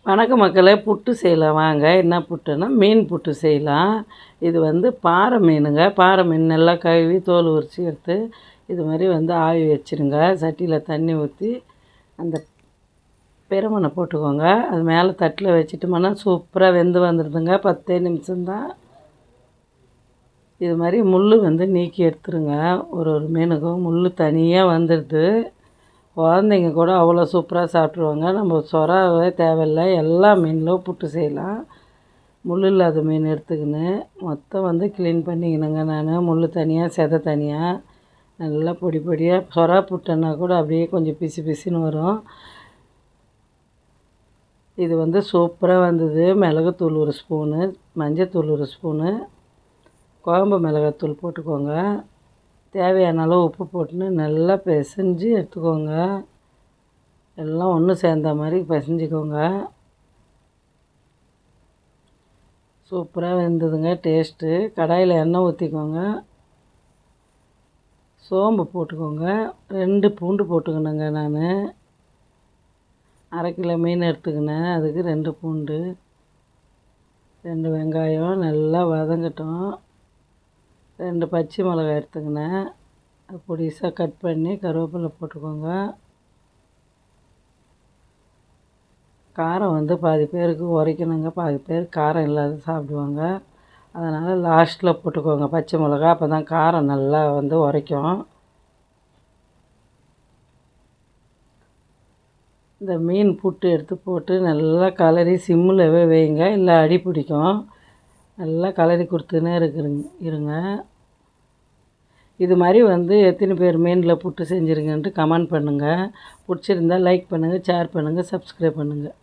வணக்கம் மக்களே, புட்டு செய்யலாம் வாங்க. என்ன புட்டுன்னா மீன் புட்டு செய்யலாம். இது வந்து பாறை மீனுங்க. பாறை மீன் நல்லா கழுவி தோல் உரித்து எடுத்து இது மாதிரி வந்து ஆவி வச்சுருங்க. சட்டியில் தண்ணி ஊற்றி அந்த பெருமனை போட்டுக்கோங்க. அது மேலே தட்டில் வச்சுட்டோம்னா சூப்பராக வெந்து வந்துடுதுங்க. 10 நிமிஷம்தான். இது மாதிரி முள் வந்து நீக்கி எடுத்துருங்க. ஒரு மீனுக்கும் முள் தனியாக வந்துடுது. குழந்தைங்க கூட அவ்வளோ சூப்பராக சாப்பிட்ருவாங்க. நம்ம சொராவே தேவையில்லை, எல்லா மீன்லும் புட்டு செய்யலாம். முள் இல்லாத மீன் எடுத்துக்கின்னு மொத்தம் வந்து க்ளீன் பண்ணிக்கணுங்க. நான் முள் தனியாக செதை தனியாக நல்லா பொடி பொடியாக சொரா புட்டுன்னா கூட அப்படியே கொஞ்சம் பிசு பிசுன்னு வரும். இது வந்து சூப்பராக வந்தது. மிளகுத்தூள் 1 ஸ்பூனு, மஞ்சத்தூள் 1 ஸ்பூனு, குழம்பு மிளகாத்தூள் போட்டுக்கோங்க. தேவையான அளவு உப்பு போட்டுன்னு நல்லா பிசைஞ்சு எடுத்துக்கோங்க. எல்லாம் ஒன்று சேர்ந்த மாதிரி பிசைஞ்சிக்கோங்க. சூப்பராக வெந்ததுங்க. டேஸ்ட்டு. கடாயில் எண்ணெய் ஊற்றிக்கோங்க. சோம்பு போட்டுக்கோங்க. 2 பூண்டு போட்டுக்கணுங்க. நான் 1/2 கிலோ மீன் எடுத்துக்கினேன். அதுக்கு 2 பூண்டு, 2 வெங்காயம் நல்லா வதங்கட்டும். 2 பச்சை மிளகாய் எடுத்துக்கினேன். பொடிசாக கட் பண்ணி கருவேப்பிலை போட்டுக்கோங்க. காரம் வந்து பாதி பேருக்கு உரைக்கணுங்க, பாதி பேர் காரம் இல்லாத சாப்பிடுவாங்க. அதனால் லாஸ்ட்டில் போட்டுக்கோங்க பச்சை மிளகா. அப்போ தான் காரம் நல்லா வந்து உரைக்கும். இந்த மீன் புட்டு எடுத்து போட்டு நல்லா கலரி சிம்மில் வைங்க, இல்லை அடி பிடிக்கும். நல்லா கலரி கொடுத்துன்னே இருங்க. இது மாதிரி வந்து எத்தனை பேர் மீனில் புட்டு செஞ்சுருங்கன்ட்டு கமெண்ட் பண்ணுங்கள். பிடிச்சிருந்தால் லைக் பண்ணுங்கள், ஷேர் பண்ணுங்கள், சப்ஸ்கிரைப் பண்ணுங்கள்.